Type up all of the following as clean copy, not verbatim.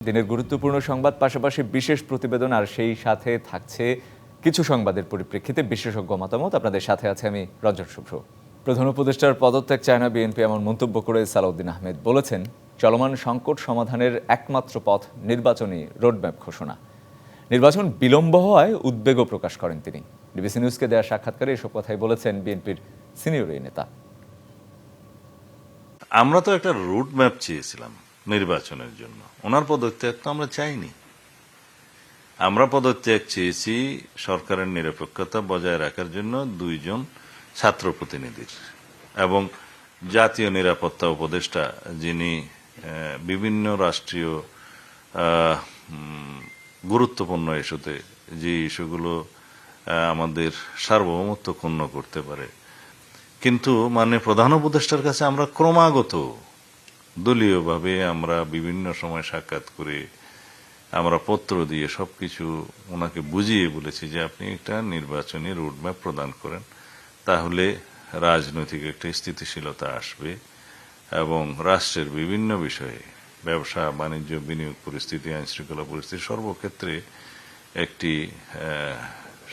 দিনের গুরুত্বপূর্ণ সংবাদ, পাশাপাশি বিশেষ প্রতিবেদন, আর সেই সাথে থাকছে কিছু সংবাদের পরিপ্রেক্ষিতে বিশেষজ্ঞ মতামত। আপনাদের সাথে আছে আমি রঞ্জন শুভ্র। প্রধান উপদেষ্টার পদত্যাগ চায় না বিএনপি, এমন মন্তব্য করে সালাউদ্দিন আহমেদ বলেছেন, চলমান সংকট সমাধানের একমাত্র পথ নির্বাচনী রোডম্যাপ ঘোষণা। নির্বাচন বিলম্ব হওয়ায় উদ্বেগও প্রকাশ করেন তিনি। ডিবিসি নিউজকে দেওয়া সাক্ষাৎকারে এসব কথাই বলেছেন বিএনপির সিনিয়র এই নেতা। আমরা তো একটা রুট ম্যাপ চেয়েছিলাম নির্বাচনের জন্য, ওনার পদত্যাগ তো আমরা চাইনি। আমরা পদত্যাগ চেয়েছি সরকারের নিরপেক্ষতা বজায় রাখার জন্য দুইজন ছাত্র প্রতিনিধির এবং জাতীয় নিরাপত্তা উপদেষ্টা, যিনি বিভিন্ন রাষ্ট্রীয় গুরুত্বপূর্ণ ইস্যুতে, যে ইস্যুগুলো আমাদের সার্বভৌমত্ব ক্ষুণ্ণ করতে পারে, কিন্তু প্রধান উপদেষ্টার কাছে আমরা ক্রমাগত দলীয়ভাবে আমরা বিভিন্ন সময় সাক্ষাৎ করে, আমরা পত্র দিয়ে সবকিছু ওনাকে বুঝিয়ে বলেছি যে আপনি একটা নির্বাচনী রোডম্যাপ প্রদান করেন, তাহলে রাজনৈতিক একটা স্থিতিশীলতা আসবে এবং রাষ্ট্রের বিভিন্ন বিষয়ে, ব্যবসা বাণিজ্য, বিনিয়োগ পরিস্থিতি, আইন শৃঙ্খলা পরিস্থিতি, সর্বক্ষেত্রে একটি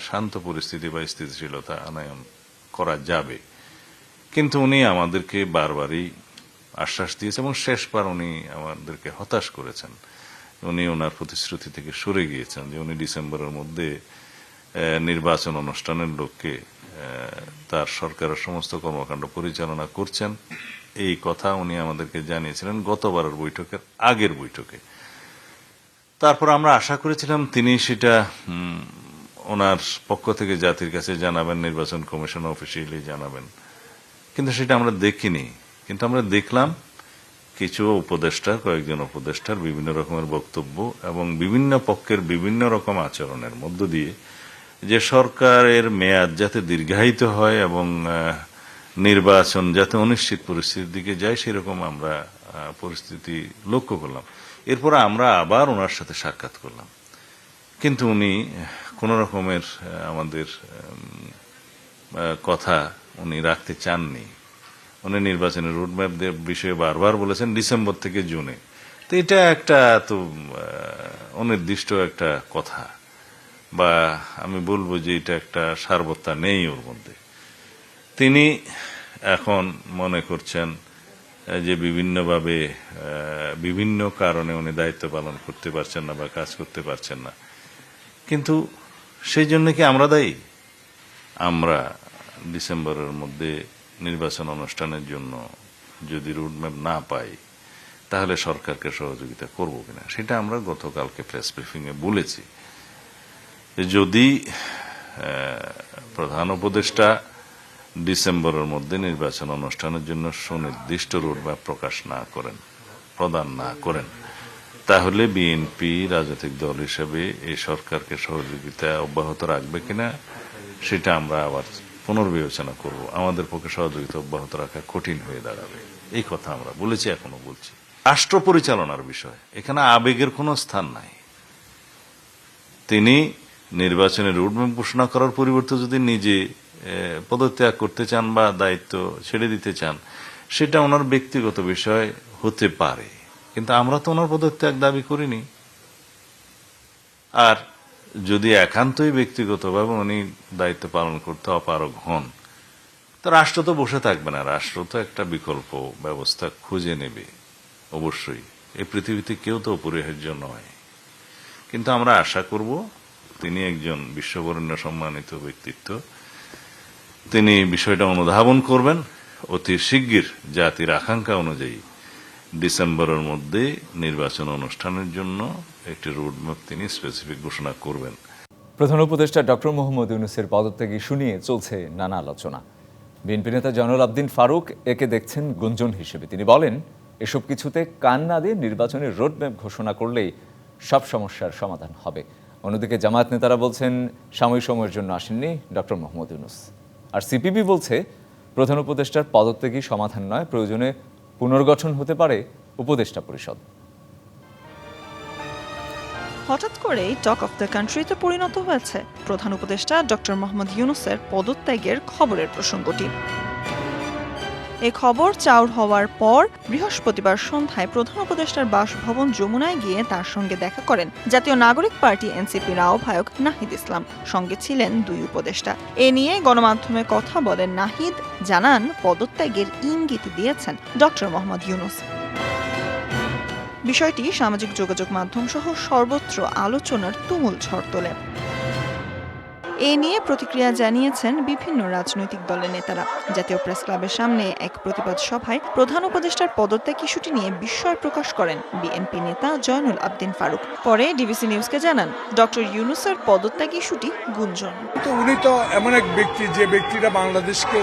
শান্ত পরিস্থিতি বা স্থিতিশীলতা আনয়ন করা যাবে। কিন্তু উনি আমাদেরকে বারবারই আশ্বাস দিয়েছেন এবং শেষবার উনি আমাদেরকে হতাশ করেছেন। উনি ওনার প্রতিশ্রুতি থেকে সরে গিয়েছেন যে উনি ডিসেম্বরের মধ্যে নির্বাচন অনুষ্ঠানের লক্ষ্যে তার সরকারের সমস্ত কর্মকাণ্ড পরিচালনা করছেন। এই কথা উনি আমাদেরকে জানিয়েছিলেন গতবারের বৈঠকের আগের বৈঠকে। তারপর আমরা আশা করেছিলাম তিনি সেটা ওনার পক্ষ থেকে জাতির কাছে জানাবেন, নির্বাচন কমিশন অফিসিয়ালি জানাবেন, কিন্তু সেটা আমরা দেখিনি। কিন্তু আমরা দেখলাম কিছু উপদেষ্টার, কয়েকজন উপদেষ্টার বিভিন্ন রকমের বক্তব্য এবং বিভিন্ন পক্ষের বিভিন্ন রকম আচরণের মধ্য দিয়ে যে সরকারের মেয়াদ যাতে দীর্ঘায়িত হয় এবং নির্বাচন যাতে অনিশ্চিত পরিস্থিতির দিকে যায়, সেরকম আমরা পরিস্থিতি লক্ষ্য করলাম। এরপর আমরা আবার ওনার সাথে সাক্ষাৎ করলাম, কিন্তু উনি কোন রকমের আমাদের কথা উনি রাখতে চাননি। উনি নির্বাচনের রোডম্যাপ বিষয়ে বারবার বলেছেন ডিসেম্বর থেকে জুনে। তো এটা একটা তো অনির্দিষ্ট একটা কথা, বা আমি বলবো যে এটা একটা সারবত্তা নেই ওর মধ্যে। তিনি এখন মনে করছেন যে বিভিন্নভাবে বিভিন্ন কারণে উনি দায়িত্ব পালন করতে পারছেন না বা কাজ করতে পারছেন না, কিন্তু সেই জন্য কি আমরা দায়ী? আমরা ডিসেম্বরের মধ্যে নির্বাচন অনুষ্ঠানের জন্য যদি রোডম্যাপ না পাই, তাহলে সরকারকে সহযোগিতা করব কিনা সেটা আমরা গতকালকে প্রেস ব্রিফিং এ বলেছি। যদি প্রধান উপদেষ্টা ডিসেম্বরের মধ্যে নির্বাচন অনুষ্ঠানের জন্য সুনির্দিষ্ট রোডম্যাপ প্রদান না করেন, তাহলে বিএনপি রাজনৈতিক দল হিসেবে এই সরকারকে সহযোগিতা অব্যাহত রাখবে কিনা সেটা আমরা আবার পুনর্বিবেচনা করব। আমাদের পক্ষে সহযোগিতা অব্যাহত রাখা কঠিন হয়ে দাঁড়াবে, এই কথা আমরা বলেছি, এখনো বলছি। রাষ্ট্র পরিচালনার বিষয়, এখানে আবেগের কোনো স্থান নাই। তিনি নির্বাচনের রোডম্যাপ ঘোষণা করার পরিবর্তে যদি নিজে পদত্যাগ করতে চান বা দায়িত্ব ছেড়ে দিতে চান, সেটা ওনার ব্যক্তিগত বিষয় হতে পারে, কিন্তু আমরা তো ওনার পদত্যাগ দাবি করিনি। আর যদি একান্তই ব্যক্তিগতভাবে উনি দায়িত্ব পালন করতে অপারগ হন, তো রাষ্ট্র তো বসে থাকবে না, রাষ্ট্র তো একটা বিকল্প ব্যবস্থা খুঁজে নেবে অবশ্যই। এই পৃথিবীতে কেউ তো অপরিহার্য নয়, কিন্তু আমরা আশা করব তিনি একজন বিশ্ববরেণ্য সম্মানিত ব্যক্তিত্ব, তিনি বিষয়টা অনুধাবন করবেন, অতি শিগগির জাতির আকাঙ্ক্ষা অনুযায়ী ডিসেম্বরের মধ্যে নির্বাচন অনুষ্ঠানের জন্য একটি রোডম্যাপ তিনি স্পেসিফিক ঘোষণা করবেন। প্রধান উপদেষ্টা ডক্টর মোহাম্মদ ইউনূসের পদত্যাগ ইস্যু নিয়ে চলছে নানা আলোচনা। বিএনপি নেতা জয়নুল আবদিন ফারুক একে দেখছেন গুঞ্জন হিসেবে। তিনি বলেন, এসব কিছুতে কান না দিয়ে নির্বাচনের রোডম্যাপ ঘোষণা করলেই সব সমস্যার সমাধান হবে। অন্যদিকে জামায়াত নেতারা বলছেন, সাময়িক সময়ের জন্য আসেননি ডক্টর মোহাম্মদ ইউনূস। আর সিপিবি বলছে, প্রধান উপদেষ্টার পদত্যাগই সমাধান নয়, প্রয়োজনে পুনর্গঠন হতে পারে উপদেষ্টা পরিষদ। হঠাৎ করেই টক অফ দ্য কান্ট্রিতে পরিণত হয়েছে প্রধান উপদেষ্টা ডক্টর মোহাম্মদ ইউনূসের পদত্যাগের খবরের প্রসঙ্গটি। এ খবর চাউর হওয়ার পর বৃহস্পতিবার সন্ধ্যায় প্রধান উপদেষ্টার বাসভবন যমুনায় গিয়ে তার সঙ্গে দেখা করেন জাতীয় নাগরিক পার্টি এনসিপির আহ্বায়ক নাহিদ ইসলাম। সঙ্গে ছিলেন দুই উপদেষ্টা। এ নিয়ে গণমাধ্যমে কথা বলেন নাহিদ, জানান পদত্যাগের ইঙ্গিত দিয়েছেন ডক্টর মোহাম্মদ ইউনূস। বিষয়টি সামাজিক যোগাযোগ মাধ্যম সহ সর্বত্র আলোচনার তুমুল ঝড় তোলে। এ নিয়ে প্রতিক্রিয়া জানিয়েছেন বিভিন্ন রাজনৈতিক দলের নেতারা। জাতীয় প্রেস ক্লাবের সামনে এক প্রতিবাদ সভায় প্রধান উপদেষ্টার পদত্যাগ ইস্যুটি নিয়ে বিস্ময় প্রকাশ করেন বিএনপি নেতা জয়নুল আবদিন ফারুক। পরে ডিবিসি নিউজকে জানান, ডক্টর ইউনূসের পদত্যাগ ইস্যুটি গুঞ্জন। উনি তো এমন এক ব্যক্তি যে ব্যক্তিরা বাংলাদেশকে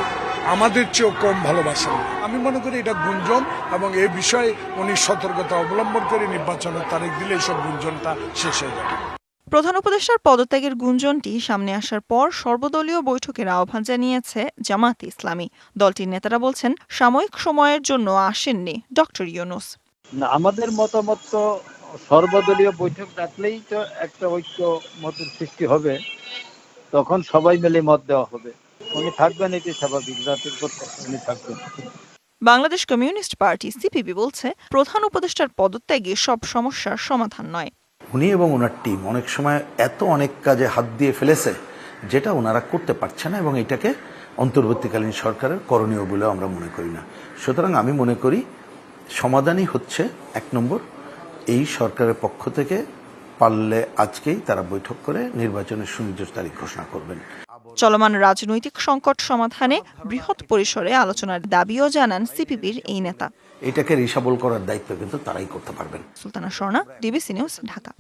আমাদের চেয়েও কম ভালোবাসেন। আমি মনে করি এটা গুঞ্জন, এবং এই বিষয়ে উনি সতর্কতা অবলম্বন করে নির্বাচনের তারিখ দিলে এইসব গুঞ্জনটা শেষ হয়ে যাবে। প্রধান উপদেষ্টার পদত্যাগের গুঞ্জনটি সামনে আসার পর সর্বদলীয় বৈঠকের আহ্বান জানিয়েছে জামায়াতে ইসলামী। দলটির নেতারা বলছেন, সাময়িক সময়ের জন্য আসেননি ডক্টর ইউনূস। না, আমাদের মতামত তো সর্বদলীয় বৈঠক ডাকলেই তো একটা ঐক্য মতের সৃষ্টি হবে, তখন সবাই মিলে মত দেওয়া হবে। উনি থাকবেন, এটি স্বাভাবিক, জাতির কথা, উনি থাকবেন। বাংলাদেশ কমিউনিস্ট পার্টি সিপিবি বলছে, প্রধান উপদেষ্টার পদত্যাগে সব সমস্যার সমাধান নয়। উনি এবং ওনার টিম অনেক সময় অনেক কাজে হাত দিয়ে ফেলেছে যেটা ওনারা করতে পারছে না, এবং এটাকে অন্তর্বর্তীকালীন সরকারের করণীয় বলেও আমরা মনে করি না। সুতরাং আমি মনে করি সমাধানই হচ্ছে 1 নম্বর, এই সরকারের পক্ষ থেকে পারলে আজকেই তারা বৈঠক করে নির্বাচনের সুনির্দিষ্ট তারিখ ঘোষণা করবেন। চলমান রাজনৈতিক সংকট সমাধানে বৃহৎ পরিসরে আলোচনার দাবিও জানান সিপিবির এই নেতা। এটাকে রিসাবল করার দায়িত্ব কিন্তু তারাই করতে পারবেন। Sultana Swarna, DBC news, Dhaka.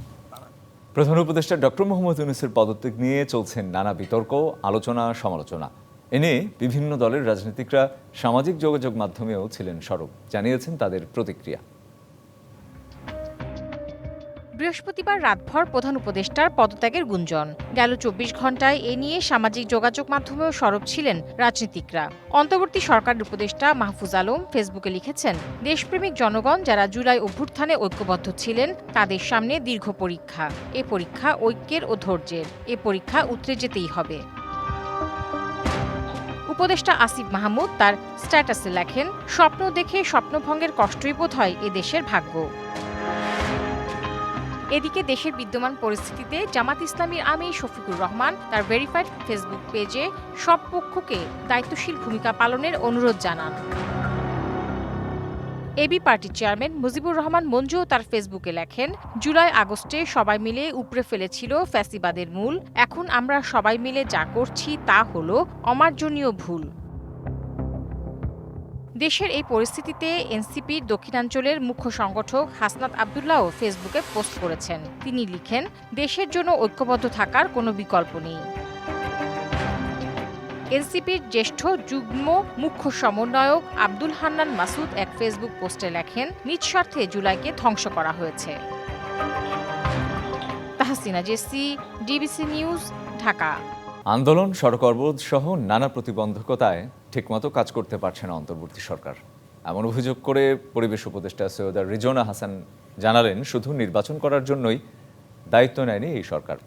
প্রধান উপদেষ্টা ডক্টর মোহাম্মদ ইউনূসের পদত্যাগ নিয়ে চলছেন নানা বিতর্ক, আলোচনা, সমালোচনা। এ নিয়ে বিভিন্ন দলের রাজনীতিকরা সামাজিক যোগাযোগ মাধ্যমেও ছিলেন সরব, জানিয়েছেন তাদের প্রতিক্রিয়া। বৃহস্পতিবার রাতভর প্রধান উপদেষ্টার পদত্যাগের গুঞ্জন। গেল 24 ঘণ্টায় এ নিয়ে সামাজিক যোগাযোগ মাধ্যমেও সরব ছিলেন রাজনীতিকরা। অন্তর্বর্তী সরকারের উপদেষ্টা মাহফুজ আলম ফেসবুকে লিখেছেন, দেশপ্রেমিক জনগণ যারা জুলাই অভ্যুত্থানে ঐক্যবদ্ধ ছিলেন তাদের সামনে দীর্ঘ পরীক্ষা। এ পরীক্ষা ঐক্যের ও ধৈর্যের। এ পরীক্ষা উতরে যেতেই হবে। উপদেষ্টা আসিফ মাহমুদ তার স্ট্যাটাসে লেখেন, স্বপ্ন দেখে স্বপ্নভঙ্গের কষ্টই বোধ হয় এ দেশের ভাগ্য। এদিকে দেশের বিদ্যমান পরিস্থিতিতে জামাত ইসলামীর আমির শফিকুর রহমান তার ভেরিফাইড ফেসবুক পেজে সব পক্ষকে দায়িত্বশীল ভূমিকা পালনের অনুরোধ জানান। এবি পার্টির চেয়ারম্যান মুজিবুর রহমান মঞ্জুও তার ফেসবুকে লেখেন, জুলাই আগস্টে সবাই মিলে উপড়ে ফেলেছিল ফ্যাসিবাদের মূল। এখন আমরা সবাই মিলে যা করছি তা হলো অমার্জনীয় ভুল। দেশের এই পরিস্থিতিতে এনসিপির দক্ষিণাঞ্চলের মুখ্য সংগঠক হাসনাত আব্দুল্লাহও ফেসবুকে পোস্ট করেছেন। তিনি লিখেন, দেশের জন্য ঐক্যবদ্ধ থাকার কোনো বিকল্প নেই। এনসিপির জ্যেষ্ঠ যুগ্ম মুখ্য সমন্বয়ক আব্দুল হান্নান মাসুদ এক ফেসবুক পোস্টে লেখেন, নিজ স্বার্থে জুলাইকে ধ্বংস করা হয়েছে। Tahsina Jesy, DBC news, Dhaka. আন্দোলন, সড়ক অবরোধ সহ নানা প্রতিবন্ধকতায় ঠিকমতো কাজ করতে পারছে না অন্তর্বর্তী সরকার, এমন অভিযোগ করে পরিবেশ উপদেষ্টা সৈয়দা রিজওয়ানা হাসান জানালেন, শুধু নির্বাচন করার জন্যই দায়িত্ব নেয়নি এই সরকার।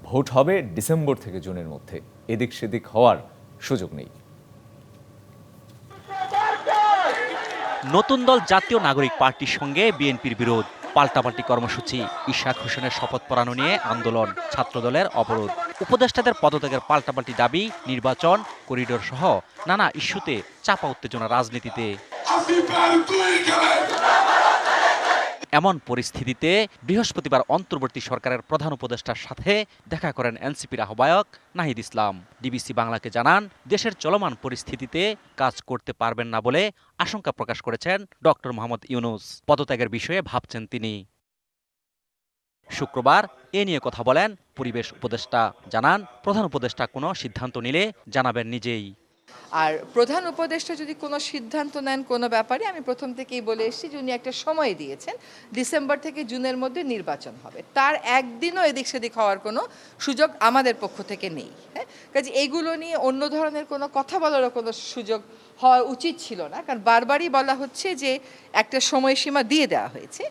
ভোট হবে ডিসেম্বর থেকে জুনের মধ্যে, এদিক সেদিক হওয়ার সুযোগ নেই। নতুন দল জাতীয় নাগরিক পার্টির সঙ্গে বিএনপির বিরোধ, পাল্টাপাল্টি কর্মসূচি, ইশরাক হোসেনের শপথ পড়ানো নিয়ে আন্দোলন, ছাত্রদলের অবরোধ, উপদেষ্টাদের পদত্যাগের পাল্টাপাল্টি দাবি, নির্বাচন, করিডোর সহ নানা ইস্যুতে চাপা উত্তেজনা রাজনীতিতে। এমন পরিস্থিতিতে বৃহস্পতিবার অন্তর্বর্তী সরকারের প্রধান উপদেষ্টার সাথে দেখা করেন এনসিপির আহ্বায়ক নাহিদ ইসলাম। ডিবিসি বাংলাকে জানান, দেশের চলমান পরিস্থিতিতে কাজ করতে পারবেন না বলে আশঙ্কা প্রকাশ করেছেন ডক্টর মোহাম্মদ ইউনূস। পদত্যাগের বিষয়ে ভাবছেন তিনি। শুক্রবার এ নিয়ে কথা বলেন পরিবেশ উপদেষ্টা। জানান, প্রধান উপদেষ্টা কোনো সিদ্ধান্ত নিলে জানাবেন নিজেই। আর প্রধান উপদেষ্টা যদি কোনো সিদ্ধান্ত নেন কোনো ব্যাপারে, আমি প্রথম থেকেই বলে এসেছি যে উনি একটা সময় দিয়েছেন, ডিসেম্বর থেকে জুনের মধ্যে নির্বাচন হবে। তার একদিনও এদিক সেদিক হওয়ার কোনো সুযোগ আমাদের পক্ষ থেকে নেই। হ্যাঁ, কাজে এইগুলো নিয়ে অন্য ধরনের কোনো কথা বলারও কোনো সুযোগ হওয়া উচিত ছিল না, কারণ বারবারই বলা হচ্ছে যে একটা সময়সীমা দিয়ে দেওয়া হয়েছে।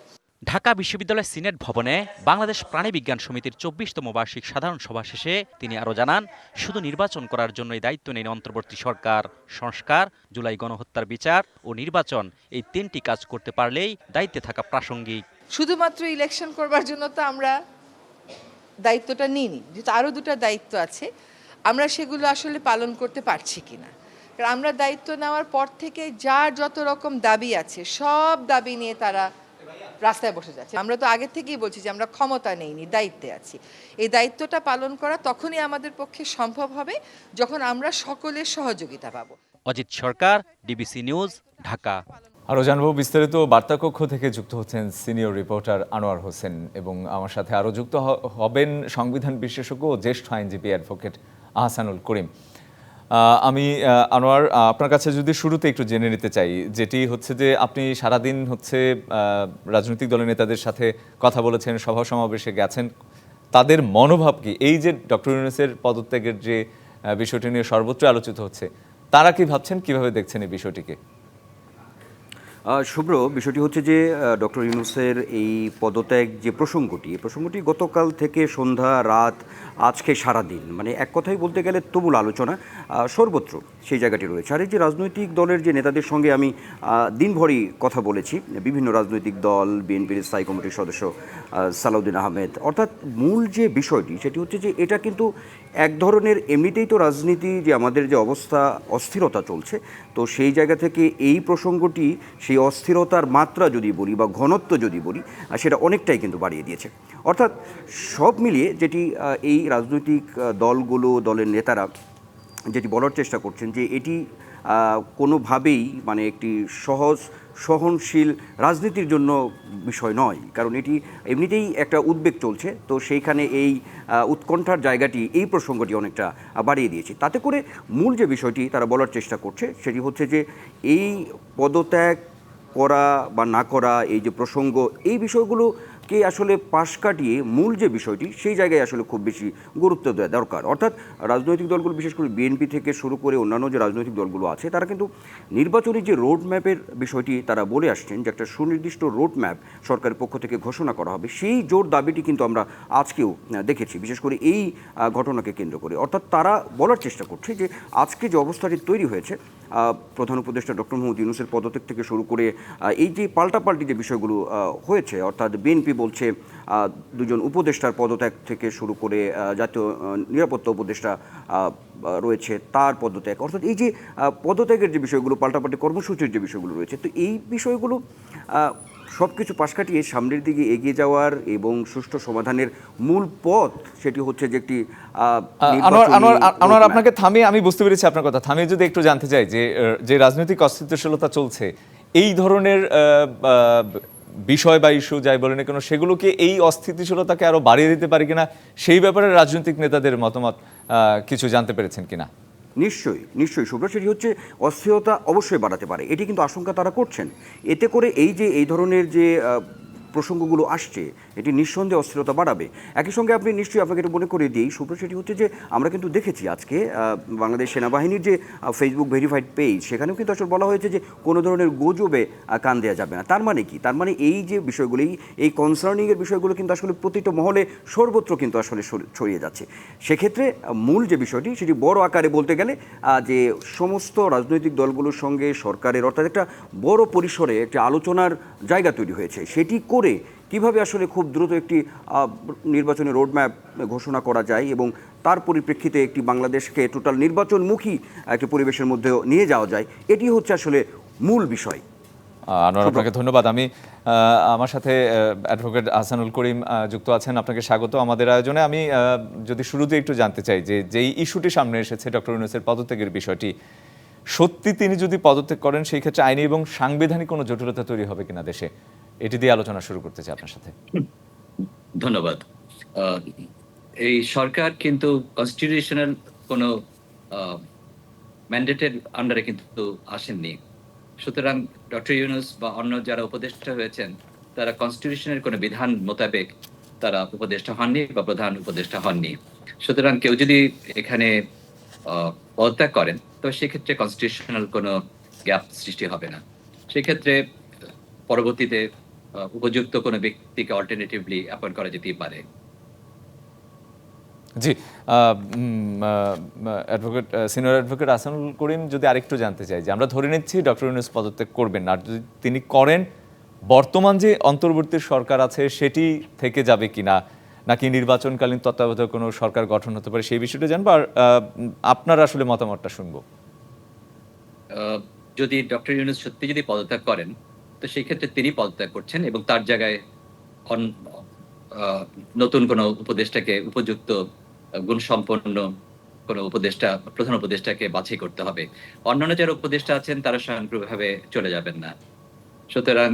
ঢাকা বিশ্ববিদ্যালয় সিনেট ভবনে বাংলাদেশ প্রাণীবিজ্ঞান সমিতির ২৪তম বার্ষিক সাধারণ সভা শেষে তিনি আরও জানান, শুধু নির্বাচন করার জন্যই দায়িত্ব নেই অন্তর্বর্তী সরকার। সংস্কার, জুলাই গণহত্যার বিচার ও নির্বাচন, এই ৩টি কাজ করতে পারলেই দায়িত্বে থাকা প্রাসঙ্গিক। শুধুমাত্র ইলেকশন করবার জন্য তো আমরা দায়িত্বটা নিইনি, যেহেতু আরও দুটো দায়িত্ব আছে, আমরা সেগুলো আসলে পালন করতে পারছি কিনা। কারণ আমরা দায়িত্ব নেওয়ার পর থেকে যার যত রকম দাবি আছে সব দাবি নিয়ে তারা রাস্তায় বসে যাচ্ছে। আমরা তো আগের থেকেই বলছি যে আমরা ক্ষমতা নেইনি, দায়িত্বে আছি। এই দায়িত্বটা পালন করা তখনই আমাদের পক্ষে সম্ভব হবে যখন আমরা সকলের সহযোগিতা পাবো। অজিত সরকার, ডিবিসি নিউজ, ঢাকা। আরও জানবো বিস্তারিত। বার্তাকক্ষ থেকে যুক্ত হচ্ছেন সিনিয়র রিপোর্টার আনোয়ার হোসেন এবং আমার সাথে আরও যুক্ত হবেন সংবিধান বিশেষজ্ঞ ও জ্যেষ্ঠ আইনজীবী অ্যাডভোকেট আহসানুল করিম। আমি আনোয়ার, আপনার কাছে যদি শুরুতে একটু জেনে নিতে চাই, যেটি হচ্ছে যে আপনি সারাদিন হচ্ছে রাজনৈতিক দলের নেতাদের সাথে কথা বলেছেন, সভা সমাবেশে গেছেন, তাদের মনোভাব কি? এই যে ডক্টর ইউনূসের পদত্যাগের যে বিষয়টি নিয়ে সর্বত্র আলোচিত হচ্ছে, তারা কি ভাবছেন, কিভাবে দেখছেন এই বিষয়টিকে? শুভ্র, বিষয়টি হচ্ছে যে ডক্টর ইউনূসের এই পদত্যাগ যে প্রসঙ্গটি গতকাল থেকে সন্ধ্যা রাত আজকে সারাদিন, মানে এক কথাই বলতে গেলে তুমুল আলোচনা সর্বত্র সেই জায়গাটি রয়েছে। আর এই যে রাজনৈতিক দলের যে নেতাদের সঙ্গে আমি দিনভরই কথা বলেছি, বিভিন্ন রাজনৈতিক দল, বিএনপির স্থায়ী কমিটির সদস্য সালাউদ্দিন আহমেদ, অর্থাৎ মূল যে বিষয়টি সেটি হচ্ছে যে এটা কিন্তু এক ধরনের, এমনিতেই তো রাজনীতি যে আমাদের যে অবস্থা, অস্থিরতা চলছে, তো সেই জায়গা থেকে এই প্রসঙ্গটি সেই অস্থিরতার মাত্রা যদি বলি বা ঘনত্ব যদি বলি, সেটা অনেকটাই কিন্তু বাড়িয়ে দিয়েছে। অর্থাৎ সব মিলিয়ে যেটি এই রাজনৈতিক দলগুলো, দলের নেতারা যেটি বলার চেষ্টা করছেন যে এটি কোনোভাবেই মানে একটি সহজ সহনশীল রাজনীতির জন্য বিষয় নয়, কারণ এটি এমনিতেই একটা উদ্বেগ চলছে, তো সেইখানে এই উৎকণ্ঠার জায়গাটি, এই প্রসঙ্গটি অনেকটা বাড়িয়ে দিয়েছে। তাতে করে মূল যে বিষয়টি তারা বলার চেষ্টা করছে সেটি হচ্ছে যে এই পদত্যাগ করা বা না করা, এই যে প্রসঙ্গ, এই বিষয়গুলোকে আসলে পাশ কাটিয়ে মূল যে বিষয়টি সেই জায়গায় আসলে খুব বেশি গুরুত্ব দেওয়া দরকার। অর্থাৎ রাজনৈতিক দলগুলো, বিশেষ করে বিএনপি থেকে শুরু করে অন্যান্য যে রাজনৈতিক দলগুলো আছে, তারা কিন্তু নির্বাচনী যে রোড ম্যাপের বিষয়টি তারা বলে আসছেন যে একটা সুনির্দিষ্ট রোড ম্যাপ সরকারের পক্ষ থেকে ঘোষণা করা হবে, সেই জোর দাবিটি কিন্তু আমরা আজকেও দেখেছি, বিশেষ করে এই ঘটনাকে কেন্দ্র করে। অর্থাৎ তারা বলার চেষ্টা করছে যে আজকে যে অবস্থাটি তৈরি হয়েছে, প্রধান উপদেষ্টা ডক্টর মোহাম্মদ ইউনূসের পদত্যাগ থেকে শুরু করে এই যে পাল্টাপাল্টি যে বিষয়গুলো হয়েছে, অর্থাৎ বিএনপি বলছে দুজন উপদেষ্টার পদত্যাগ থেকে শুরু করে জাতীয় নিরাপত্তা উপদেষ্টা রয়েছে তার পদত্যাগ, অর্থাৎ এই যে পদত্যাগের যে বিষয়গুলো, পাল্টাপাল্টি কর্মসূচির যে বিষয়গুলো রয়েছে, তো এই বিষয়গুলো সব কিছু পাশ কাটিয়ে সামনের দিকে এগিয়ে যাওয়ার এবং সুষ্ঠু সমাধানের মূল পথ সেটি হচ্ছে যে একটি আনোয়ার, আপনাকে থামিয়ে, আমি বুঝতে পেরেছি আপনার কথা, থামিয়ে যদি একটু জানতে চাই যে রাজনৈতিক অস্থিতিশীলতা চলছে, এই ধরনের বিষয় বা ইস্যু যাই বলেন না কেন, সেগুলোকে এই অস্থিতিশীলতাকে আরো বাড়িয়ে দিতে পারে কিনা, সেই ব্যাপারে রাজনৈতিক নেতাদের মতামত কিছু জানতে পেরেছেন কিনা? নিশ্চয়ই শুভ্র, সেটি হচ্ছে অস্থিরতা অবশ্যই বাড়াতে পারে, এটি কিন্তু আশঙ্কা তারা করছেন। এতে করে এই ধরনের যে প্রসঙ্গগুলো আসছে, এটি নিঃসন্দেহে অস্থিরতা বাড়াবে। একই সঙ্গে আপনি নিশ্চয়ই, আপনাকে এটা মনে করে দিই শুভ্র, সেটি হচ্ছে যে আমরা কিন্তু দেখেছি আজকে বাংলাদেশ সেনাবাহিনীর যে ফেসবুক ভেরিফাইড পেজ, সেখানেও কিন্তু আসলে বলা হয়েছে যে কোনো ধরনের গুজবে কান দেওয়া যাবে না। তার মানে কি? তার মানে এই যে বিষয়গুলি, এই কনসার্নিংয়ের বিষয়গুলো কিন্তু আসলে প্রতিটা মহলে সর্বত্র কিন্তু আসলে ছড়িয়ে যাচ্ছে। সেক্ষেত্রে মূল যে বিষয়টি সেটি বড় আকারে বলতে গেলে যে সমস্ত রাজনৈতিক দলগুলোর সঙ্গে সরকারের, অর্থাৎ একটা বড় পরিসরে একটা আলোচনার জায়গা তৈরি হয়েছে, সেটি করে কিভাবে আসলে খুব দ্রুত একটি নির্বাচনী রোডম্যাপ ঘোষণা করা যায় এবং তার পরিপ্রেক্ষিতে একটি বাংলাদেশকে টোটাল নির্বাচনমুখী একটি পরিবেশের মধ্যে নিয়ে যাওয়া যায়, এটি হচ্ছে আসলে মূল বিষয়। আনোয়ার, আপনাকে ধন্যবাদ। আমি আমার সাথে অ্যাডভোকেট আহসানুল করিম যুক্ত আছেন, আপনাকে স্বাগত আমাদের আয়োজনে। আমি যদি শুরুতে একটু জানতে চাই যে যেই ইস্যুটি সামনে এসেছে ডক্টর ইউনূসের পদত্যাগের বিষয়টি, সত্যি তিনি যদি পদত্যাগ করেন সেই ক্ষেত্রে আইনি এবং সাংবিধানিক কোনো জটিলতা তৈরি হবে কিনা দেশে, এটি দিয়ে আলোচনা শুরু করতে চাই আপনার সাথে। ধন্যবাদ। এই সরকার কিন্তু কনস্টিটিউশনাল কোনো ম্যান্ডেটের আন্ডারে কিন্তু আসেননি, সুতরাং ডক্টর ইউনূস বা অন্য যারা উপদেষ্টা হয়েছেন তারা কনস্টিটিউশনের কোনো বিধান মোতাবেক তারা উপদেষ্টা হননি বা প্রধান উপদেষ্টা হননি। সুতরাং কেউ যদি এখানে পদত্যাগ করেন তো সেক্ষেত্রে কনস্টিটিউশনাল কোনো গ্যাপ সৃষ্টি হবে না। সেক্ষেত্রে পরবর্তীতে উপযুক্ত কোনো ব্যক্তিকে অল্টারনেটিভলি অ্যাপয়েন্ট করা যেতেই পারে। জি, অ্যাডভোকেট সিনিয়র অ্যাডভোকেট আহসানুল করিম, যদি আরেকটু জানতে চাই যে আমরা ধরে নিচ্ছি ডক্টর ইউনূস পদত্যাগ করবেন না, আর যদি তিনি করেন বর্তমান যে অন্তর্বর্তী সরকার আছে সেটি থেকে যাবে কিনা, নাকি নির্বাচনকালীন তত্ত্বাবধায়ক কোনো সরকার গঠন হতে পারে, সেই বিষয়টা জানবো। আর আপনার আসলে মতামতটা শুনবো। যদি ডক্টর ইউনূস সত্যি যদি পদত্যাগ করেন, তো সেই ক্ষেত্রে তিনি পদত্যাগ করছেন এবং তার জায়গায় নতুন কোনো উপদেষ্টাকে, উপযুক্ত গুণসম্পন্ন কোনো উপদেষ্টা, প্রধান উপদেষ্টাকে বাছাই করতে হবে। অন্যান্য যারা উপদেষ্টা আছেন তারা স্বয়ংক্রিয়ভাবে চলে যাবেন না। সুতরাং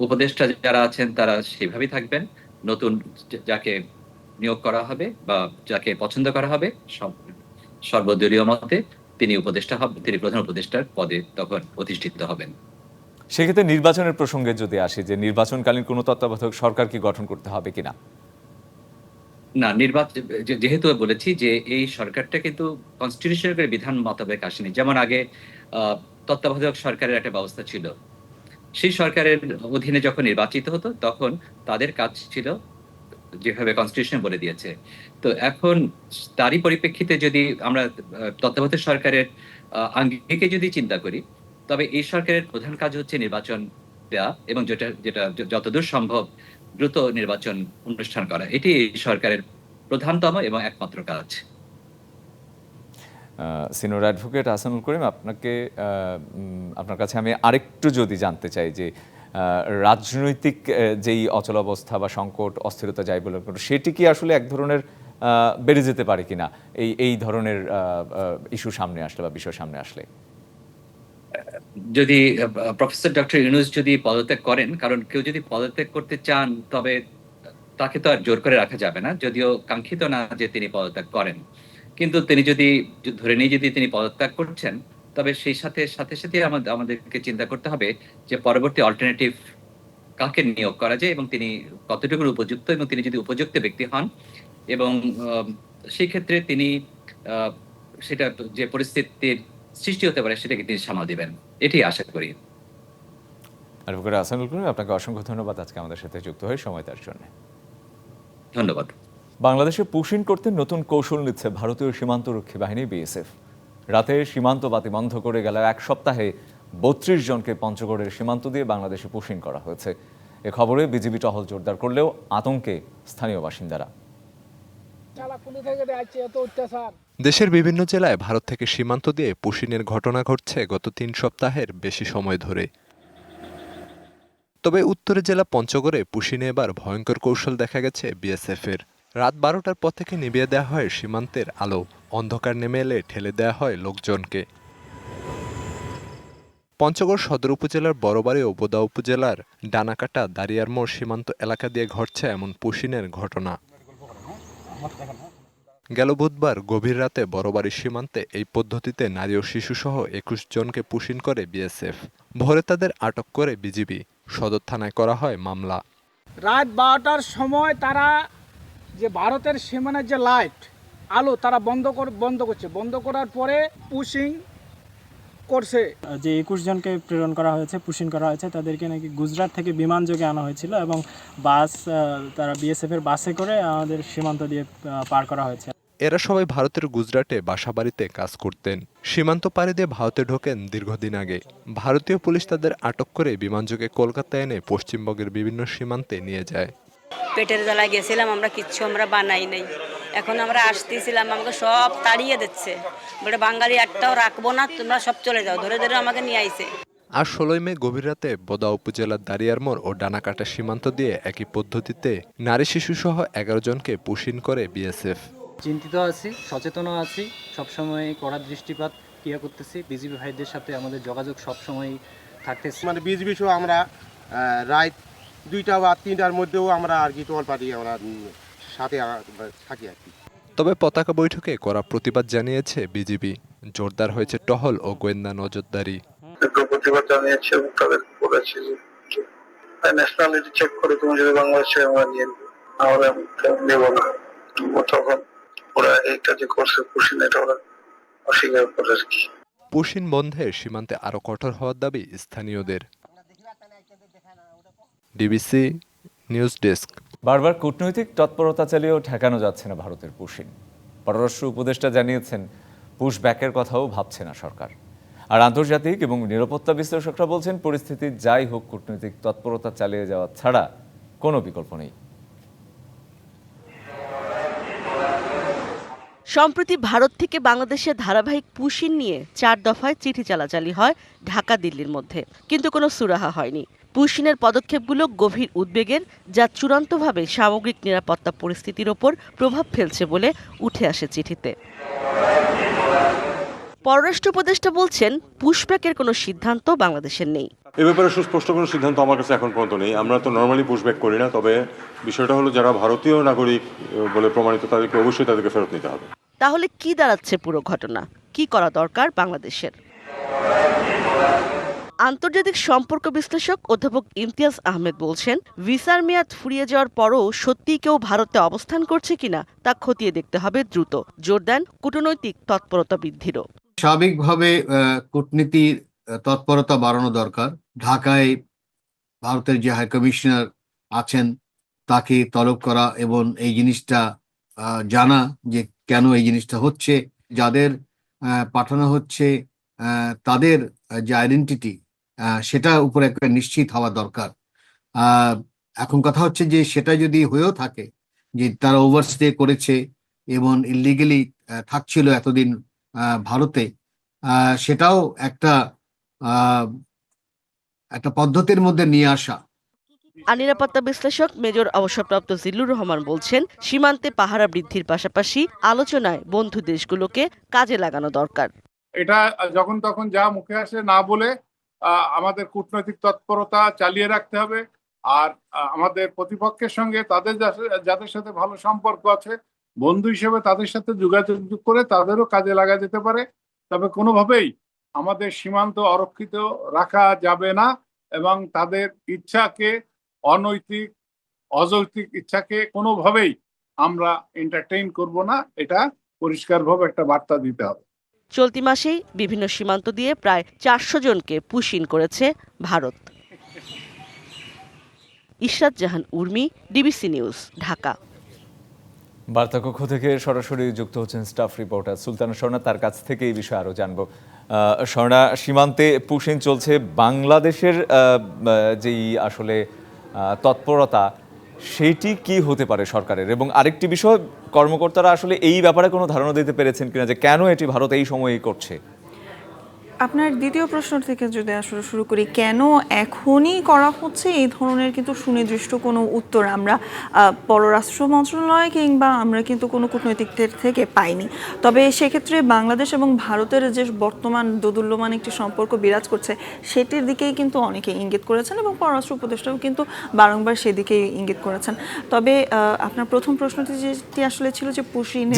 উপদেষ্টা যারা আছেন তারা সেভাবেই থাকবেন। নতুন যাকে নিয়োগ করা হবে বা যাকে পছন্দ করা হবে সর্বদলীয় মতে তিনি উপদেষ্টা হবেন, তিনি প্রধান উপদেষ্টার পদে তখন অধিষ্ঠিত হবেন। সেক্ষেত্রে নির্বাচনের প্রসঙ্গে যদি আসি, যে নির্বাচনকালীন কোনো তত্ত্বাবধায়ক সরকার কি গঠন করতে হবে কিনা? না, যেহেতু বলেছি যে এই সরকারটা কিন্তু কনস্টিটিউশনের বিধান মোতাবেক আসেনি। যেমন আগে তত্ত্বাবধায়ক সরকারের একটা ব্যবস্থা ছিল, সেই সরকারের অধীনে যখন নির্বাচিত হতো তখন তাদের কাজ ছিল যেভাবে কনস্টিটিউশন বলে দিয়েছে। তো এখন তারই পরিপ্রেক্ষিতে যদি আমরা তত্ত্বাবধায়ক সরকারের আঙ্গিকে যদি চিন্তা করি, তবে এই সরকারের প্রধান কাজ হচ্ছে নির্বাচন দেয়া এবং যেটা যতদূর সম্ভব দ্রুত নির্বাচন অনুষ্ঠান করা। এটি এই সরকারের প্রধানতম এবং একমাত্র কাজ। সিনিয়র অ্যাডভোকেট আহসানুল করিম, আপনার কাছে আমি আরেকটু যদি জানতে চাই যে রাজনৈতিক যেই অচলাবস্থা বা সংকট, অস্থিরতা যাই বলে, সেটি কি আসলে এক ধরনের বেড়ে যেতে পারে কিনা এই ধরনের ইস্যু সামনে আসলে বা বিষয় সামনে আসলে? যদি প্রফেসর ডক্টর ইউনূস যদি পদত্যাগ করেন, কারণ কেউ যদি পদত্যাগ করতে চান তবে তাকে তো আর জোর করে রাখা যাবে না, যদিও কাঙ্ক্ষিত না যে তিনি পদত্যাগ করেন। কিন্তু তিনি যদি ধরে নিয়ে যদি তিনি পদত্যাগ করছেন, তবে সেই সাথে সাথে আমাদেরকে চিন্তা করতে হবে যে পরবর্তী অল্টারনেটিভ কাকে নিয়োগ করা যায় এবং তিনি কতটুকু উপযুক্ত, এবং তিনি যদি উপযুক্ত ব্যক্তি হন এবং সেই ক্ষেত্রে তিনি সেটা যে পরিস্থিতির সৃষ্টি হতে পারে সেটাকে তিনি সামাল দিবেন, এটি আশা করি। অ্যাডভোকেট আহসানুল করিম, আপনাকে অসংখ্য ধন্যবাদ আজকে আমাদের সাথে যুক্ত হয়ে সময় দেওয়ার জন্য। ধন্যবাদ। বাংলাদেশে পুশিন করতে নতুন কৌশল নিচ্ছে ভারতীয় সীমান্তরক্ষী বাহিনী বিএসএফ। রাতে সীমান্ত বাতি বন্ধ করে গেল এক সপ্তাহে ৩২ জনকে পঞ্চগড়ের সীমান্ত দিয়ে বাংলাদেশে পুশিন করা হয়েছে। এ খবরে বিজিবি টহল জোরদার করলেও আতঙ্কে স্থানীয় বাসিন্দারা। দেশের বিভিন্ন জেলায় ভারত থেকে সীমান্ত দিয়ে পুশিনের ঘটনা ঘটছে গত ৩ সপ্তাহের বেশি সময় ধরে। তবে উত্তরের জেলা পঞ্চগড়ে পুশিনে এবার ভয়ঙ্কর কৌশল দেখা গেছে বিএসএফের। রাত ১২টার পর থেকে নিভিয়ে দেওয়া হয় সীমান্তের আলো, অন্ধকার নেমে এলে ঠেলে দেওয়া হয় লোকজনকে। পঞ্চগড় সদর উপজেলার বড়বাড়ি ও বোদা উপজেলার ডানাকাটা দারিয়ারমোড় সীমান্ত এলাকা দিয়ে ঘটছে এমন পুশিনের ঘটনা। গেল বুধবার গভীর রাতে বড়বাড়ির সীমান্তে এই পদ্ধতিতে নারী ও শিশুসহ ২১ জনকে পুশিন করে বিএসএফ। ভোরে তাদের আটক করে বিজিবি। সদর থানায় করা হয় মামলা। রাত ১২টার সময় তারা যে ভারতের সীমানার যে লাইট আলো তারা বন্ধ করছে, বন্ধ করার পরে পুশিং করছে। যে ২১ জনকে প্রেরণ করা হয়েছে, পুশিং করা হয়েছে, তাদেরকে নাকি গুজরাট থেকে বিমান যোগে আনা হয়েছিল এবং তারা বিএসএফের বাসে করে আমাদের সীমান্ত দিয়ে পার করা হয়েছে। এরা সবাই ভারতের গুজরাটে বাসাবাড়িতে কাজ করতেন। সীমান্ত পাড়ি দিয়ে ভারতে ঢোকেন দীর্ঘদিন আগে। ভারতীয় পুলিশ তাদের আটক করে বিমানযোগে কলকাতায় এনে পশ্চিমবঙ্গের বিভিন্ন সীমান্তে নিয়ে যায়। পেটের জ্বালায় গেছিলাম আমরা, কিচ্ছু আমরা বানাই নাই। এখন আমরা আসতেছিলাম, আমাকে সব তাড়িয়ে দিচ্ছে, বলে বাঙালি একটাও রাখবো না, তোমরা সব চলে যাও, ধরে ধরে আমাকে নিয়ে আইছে। আর ১৬ মে গভীর রাতে বোদা উপজেলার দারিয়ারমোড় ও ডানাকাটা সীমান্ত দিয়ে একই পদ্ধতিতে নারী শিশুসহ ১১ জনকে পুশিন করে বিএসএফ। চিন্তিত আছি, সচেতনও আছি, সবসময় কড়া দৃষ্টিপাত ক্রিয়া করতেছি। বিজিবি ভাইদের সাথে আমাদের যোগাযোগ সবসময় থাকতেছে। মানে বিজিবি সহ আমরা রাত ২টা বা ৩টার মধ্যেও আমরা আর কি টহল পাটি আমরা সাথে থাকি আর কি। তবে পতাকা বৈঠকে করা প্রতিবাদ জানিয়েছে বিজিবি। জোরদার হয়েছে টহল ও গোয়েন্দা নজরদারি। প্রতিবাদ জানিয়েছে এবং তাদের বলেছে যে ন্যাশনালিটি চেক করে তুমি যদি বাংলাদেশে আমরা নিয়ে আমরা নেব না, তখন ওরা এইটা যে করছে পুশিন, এটা ওরা অস্বীকার করে আর কি। পুশিন বন্ধে সীমান্তে আরো কঠোর হওয়ার দাবি স্থানীয়দের। DBC news desk. বারবার কূটনৈতিক তৎপরতা চালিয়েও ঠেকানো যাচ্ছে না ভারতের পুশিন। পররাষ্ট্র উপদেষ্টা জানিয়েছেন পুশ ব্যাকের কথাও ভাবছে না সরকার। আর আন্তর্জাতিক এবং নিরাপত্তা বিশ্লেষকরা বলছেন পরিস্থিতি যাই হোক কূটনৈতিক তৎপরতা চালিয়ে যাওয়া ছাড়া কোনো বিকল্প নেই। সম্প্রতি ভারত থেকে বাংলাদেশের ধারাবাহিক পুশিন নিয়ে 4 দফায় চিঠি চালাচালি হয় ঢাকা দিল্লির মধ্যে, কিন্তু কোনো সুরাহা হয়নি। পুশিনের পদক্ষেপগুলো গভীর উদ্বেগের, যা চূড়ান্তভাবে সামগ্রিক নিরাপত্তা পরিস্থিতির ওপর প্রভাব ফেলছে বলে উঠে আসে চিঠিতে। পররাষ্ট্র উপদেষ্টা বলছেন পুশব্যাকের কোনো সিদ্ধান্ত বাংলাদেশের নেই। এ ব্যাপারে সুস্পষ্ট কোনো সিদ্ধান্ত আমার কাছে এখন পর্যন্ত নেই। আমরা তো নর্মালি পুশব্যাক করি না, তবে বিষয়টা হলো যারা ভারতীয় নাগরিক বলে প্রমাণিত তাদেরকে অবশ্যই তাদেরকে ফেরত নিতে হবে। তাহলে কি দাঁড়াচ্ছে পুরো ঘটনা? কি করা দরকার বাংলাদেশের? আন্তর্জাতিক সম্পর্ক বিশ্লেষক অধ্যাপক ইমতিয়াজ আহমেদ বলছেন, ভিসার মেয়াদ ফুরিয়ে যাওয়ার পরও সত্যিই কেউ ভারতে অবস্থান করছে কিনা তা খতিয়ে দেখতে হবে দ্রুত। জোর দেন কূটনৈতিক তৎপরতা বৃদ্ধিরও। স্বাভাবিকভাবে কূটনীতির তৎপরতা বাড়ানো দরকার। ঢাকায় ভারতের যে হাই কমিশনার আছেন তাকে তলব করা এবং এই জিনিসটা জানা যে কেন এই জিনিসটা হচ্ছে, যাদের পাঠানো হচ্ছে তাদের যে আইডেন্টিটি সেটা উপরে একটা নিশ্চিত হওয়া দরকার। এখন কথা হচ্ছে যে সেটা যদি হয়েও থাকে যে তারা ওভারস্টে করেছে এবং ইলিগালি থাকছিল এতদিন ভারতে, সেটাও একটা পদ্ধতির মধ্যে নিয়ে আসা। আর নিরাপত্তা বিশ্লেষক মেজর অবসরপ্রাপ্ত জিল্লুর রহমান বলছেন, সীমান্তে পাহারা বৃদ্ধির পাশাপাশি আলোচনায় বন্ধু দেশগুলোকে কাজে লাগানো দরকার। এটা যখন তখন যা মুখে আসে না বলে আমাদের কূটনৈতিক তৎপরতা চালিয়ে রাখতে হবে। আর আমাদের প্রতিপক্ষের সঙ্গে তাদের যাদের সাথে ভালো সম্পর্ক আছে, বন্ধু হিসেবে তাদের সাথে যোগাযোগ করে তাদেরও কাজে লাগা যেতে পারে। তবে কোনোভাবেই আমাদের সীমান্ত অরক্ষিত রাখা যাবে না এবং তাদের ইচ্ছাকে, অনৈতিক অযৌক্তিক ইচ্ছাকে কোনোভাবেই আমরা এন্টারটেইন করব না। এটা পরিষ্কারভাবে একটা বার্তা দিতে হবে। চলতি মাসেই বিভিন্ন সীমান্ত দিয়ে প্রায় 400 জনকে পুশিন করেছে ভারত। ইশরাত জাহান উর্মি, ডিবিসি নিউজ, ঢাকা। বার্তাকক্ষ থেকে সরাসরি যুক্ত হচ্ছেন স্টাফ রিপোর্টার সুলতানা স্বর্ণা। তার কাছ থেকে এই বিষয়ে আরও জানবো। স্বর্ণা, সীমান্তে পুশিন চলছে, বাংলাদেশের যেই আসলে তৎপরতা সেটি কি হতে পারে সরকারের? এবং আরেকটি বিষয়, কর্মকর্তারা আসলে এই ব্যাপারে কোনো ধারণা দিতে পেরেছেন কিনা যে কেন এটি ভারত এই সময়েই করছে? আপনার দ্বিতীয় প্রশ্ন থেকে যদি আসলে শুরু করি, কেন এখনই করা হচ্ছে, এই ধরনের কিন্তু সুনির্দিষ্ট কোনো উত্তর আমরা পররাষ্ট্র মন্ত্রণালয় কিংবা আমরা কিন্তু কোনো কূটনৈতিকদের থেকে পাইনি। তবে সেক্ষেত্রে বাংলাদেশ এবং ভারতের যে বর্তমান দোদুল্যমান একটি সম্পর্ক বিরাজ করছে সেটির দিকেই কিন্তু অনেকে ইঙ্গিত করেছেন এবং পররাষ্ট্র উপদেষ্টাও কিন্তু বারংবার সেদিকেই ইঙ্গিত করেছেন। তবে আপনার প্রথম প্রশ্নটি যেটি আসলে ছিল যে পুশিনের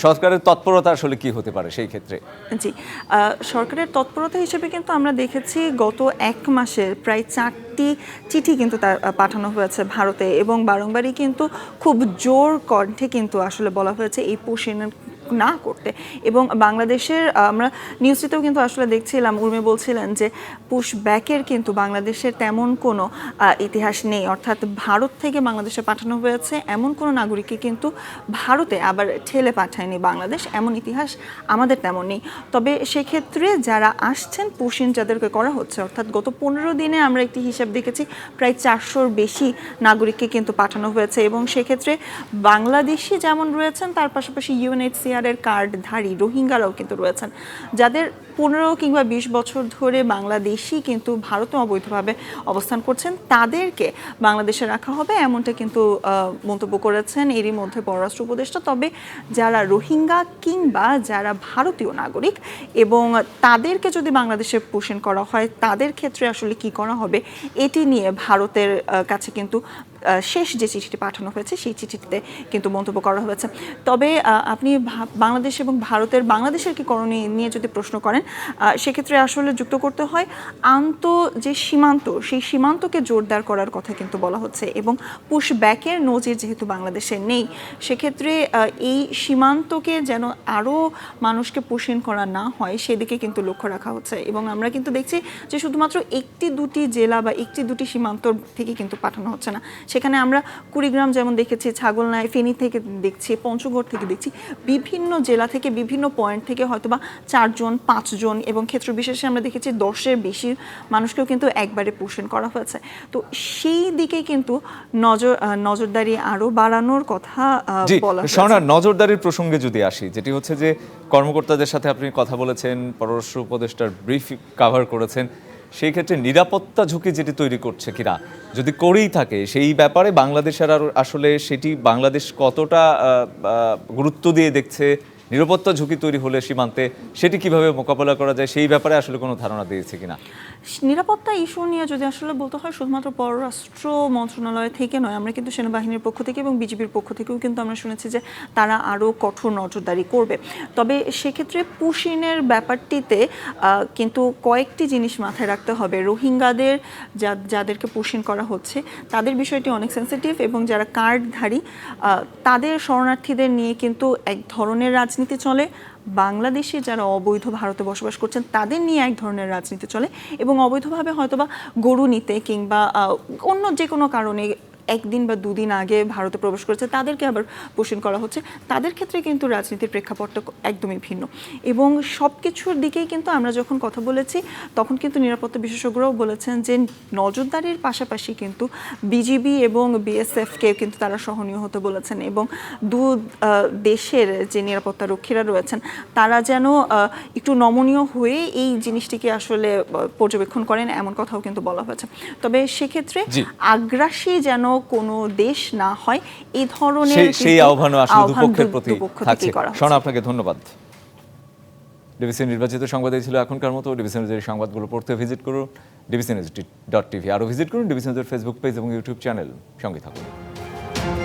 সরকারের তৎপরতা আসলে কি হতে পারে সেই ক্ষেত্রে? জি, সরকারের তৎপরতা হিসেবে কিন্তু আমরা দেখেছি গত 1 মাসের প্রায় 4টি চিঠি কিন্তু তার পাঠানো হয়েছে ভারতে এবং বারংবারই কিন্তু খুব জোর কণ্ঠে কিন্তু আসলে বলা হয়েছে এই পুশিনের না করতে। এবং বাংলাদেশের আমরা নিউজটিতেও কিন্তু আসলে দেখছিলাম, উর্মি বলছিলেন যে পুশ ব্যাকের কিন্তু বাংলাদেশের তেমন কোনো ইতিহাস নেই, অর্থাৎ ভারত থেকে বাংলাদেশে পাঠানো হয়েছে এমন কোনো নাগরিককে কিন্তু ভারতে আবার ঠেলে পাঠায়নি বাংলাদেশ, এমন ইতিহাস আমাদের তেমন নেই। তবে সেক্ষেত্রে যারা আসছেন পুশিন যাদেরকে করা হচ্ছে, অর্থাৎ গত 15 দিনে আমরা একটি হিসাব দেখেছি প্রায় 400-র বেশি নাগরিককে কিন্তু পাঠানো হয়েছে এবং সেক্ষেত্রে বাংলাদেশি যেমন রয়েছেন তার পাশাপাশি UNHCR এর কার্ডধারী রোহিঙ্গারাও কিন্তু রয়েছেন, যাদের 15 কিংবা 20 বছর ধরে বাংলাদেশি কিন্তু ভারতে অবৈধভাবে অবস্থান করছেন, তাদেরকে বাংলাদেশে রাখা হবে এমনটা কিন্তু মন্তব্য করেছেন এরই মধ্যে পররাষ্ট্র উপদেষ্টা। তবে যারা রোহিঙ্গা কিংবা যারা ভারতীয় নাগরিক এবং তাদেরকে যদি বাংলাদেশে পুশিন করা হয় তাদের ক্ষেত্রে আসলে কি করা হবে এটি নিয়ে ভারতের কাছে কিন্তু শেষ যে চিঠিটি পাঠানো হয়েছে সেই চিঠিতে কিন্তু মন্তব্য করা হয়েছে। তবে আপনি বাংলাদেশ এবং ভারতের বাংলাদেশের কি করণীয় নিয়ে যদি প্রশ্ন করেন, সেক্ষেত্রে আসলে যুক্ত করতে হয় যে সীমান্ত, সেই সীমান্তকে জোরদার করার কথা কিন্তু বলা হচ্ছে, এবং পুশ ব্যাকের নজির যেহেতু বাংলাদেশে নেই, সেক্ষেত্রে এই সীমান্তকে যেন আরও মানুষকে পুশিন করা না হয় সেদিকে কিন্তু লক্ষ্য রাখা হচ্ছে। এবং আমরা কিন্তু দেখছি যে শুধুমাত্র একটি দুটি জেলা বা একটি দুটি সীমান্ত থেকে কিন্তু পাঠানো হচ্ছে না, সেখানে আমরা কুড়িগ্রাম যেমন দেখেছি, ছাগলনাই, ফেনী থেকে দেখছি, পঞ্চগড় থেকে দেখছি, বিভিন্ন জেলা থেকে বিভিন্ন পয়েন্ট থেকে হয়তোবা 4 জন 5 জন এবং ক্ষেত্র বিশেষে আমরা দেখেছি 10-এর বেশি মানুষকেও কিন্তু একবারে পোষণ করা হয়েছে। তো সেই দিকে কিন্তু নজরদারি আরো বাড়ানোর কথা বলা হয়েছে। স্বর্ণা, নজরদারির প্রসঙ্গে যদি আসি, যেটি হচ্ছে যে কর্মকর্তাদের সাথে আপনি কথা বলেছেন, পররাষ্ট্র উপদেষ্টার ব্রিফ কভার করেছেন, সেই ক্ষেত্রে নিরাপত্তা ঝুঁকি যেটি তৈরি করছে কিনা, যদি করেই থাকে সেই ব্যাপারে বাংলাদেশের আসলে সেটি বাংলাদেশ কতটা গুরুত্ব দিয়ে দেখছে, নিরাপত্তা ঝুঁকি তৈরি হলে সীমান্তে সেটি কিভাবে মোকাবেলা করা যায় সেই ব্যাপারে আসলে কোনো ধারণা দিয়েছে কিনা? নিরাপত্তা ইস্যু নিয়ে যদি আসলে বলতে হয়, শুধুমাত্র পররাষ্ট্র মন্ত্রণালয় থেকে নয়, আমরা কিন্তু সেনাবাহিনীর পক্ষ থেকে এবং বিজিবির পক্ষ থেকেও কিন্তু আমরা শুনেছি যে তারা আরও কঠোর নজরদারি করবে। তবে সেক্ষেত্রে পুশিনের ব্যাপারটিতে কিন্তু কয়েকটি জিনিস মাথায় রাখতে হবে। রোহিঙ্গাদের যাদেরকে পুশিন করা হচ্ছে তাদের বিষয়টি অনেক সেন্সিটিভ, এবং যারা কার্ডধারী তাদের শরণার্থীদের নিয়ে কিন্তু এক ধরনের রাজনীতি চলে। বাংলাদেশে যারা অবৈধ ভারতে বসবাস করছেন তাদের নিয়ে এক ধরনের রাজনীতি চলে, এবং অবৈধভাবে হয়তোবা গরু নিতে কিংবা অন্য যে কোনো কারণে একদিন বা দুদিন আগে ভারতে প্রবেশ করেছে তাদেরকে আবার পোষণ করা হচ্ছে। তাদের ক্ষেত্রে কিন্তু রাজনীতির প্রেক্ষাপটটা একদমই ভিন্ন, এবং সব কিছুর দিকেই কিন্তু আমরা যখন কথা বলেছি তখন কিন্তু নিরাপত্তা বিশেষজ্ঞরাও বলেছেন যে নজরদারির পাশাপাশি কিন্তু বিজিবি এবং বিএসএফকে কিন্তু তারা সহনীয় হতে বলেছেন, এবং দেশের যে নিরাপত্তা রক্ষীরা রয়েছেন তারা যেন একটু নমনীয় হয়ে এই জিনিসটিকে আসলে পর্যবেক্ষণ করেন, এমন কথাও কিন্তু বলা হয়েছে। তবে সেক্ষেত্রে আগ্রাসী যেন কোনো দেশ না হয়, এই ধরনের সেই আহ্বানও আসলে দুপক্ষের প্রতি থাকছে। শোনা, আপনাকে ধন্যবাদ। ডিবিসি নির্বাচিত সংবাদ ছিল এখনকার মতো। ডিবিসি নিউজের সংবাদগুলো পড়তে ভিজিট করুন dbcnews.tv, আরও ভিজিট করুন ডিবিসি নিউজের ফেসবুক পেজ এবং ইউটিউব চ্যানেল। সঙ্গে থাকুন।